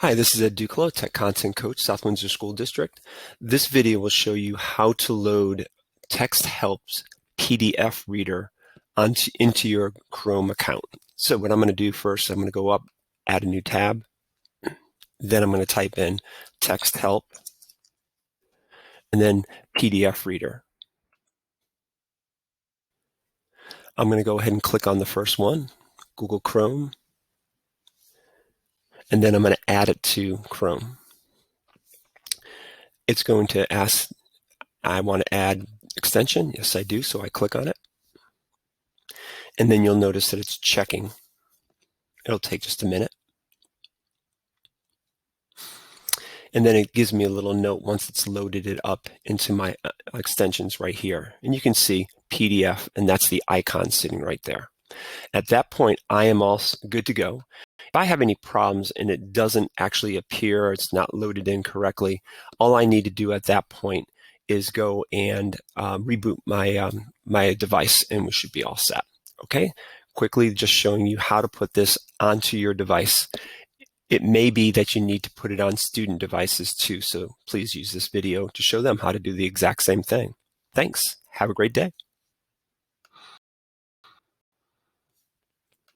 Hi, this is Ed Duclo, Tech Content Coach, South Windsor School District. This video will show you how to load TextHelp's PDF reader into your Chrome account. So what I'm going to do first, I'm going to go up, add a new tab. Then I'm going to type in TextHelp and then PDF reader. I'm going to go ahead and click on the first one, Google Chrome, and then I'm going to add it to Chrome. It's going to ask, I want to add extension. Yes, I do. So I click on it. And then you'll notice that it's checking. It'll take just a minute. And then it gives me a little note once it's loaded it up into my extensions right here. And you can see PDF, and that's the icon sitting right there. At that point, I am all good to go. If I have any problems and it doesn't actually appear, or it's not loaded in correctly, all I need to do at that point is go and reboot my device, and we should be all set. Okay, quickly just showing you how to put this onto your device. It may be that you need to put it on student devices too, so please use this video to show them how to do the exact same thing. Thanks. Have a great day.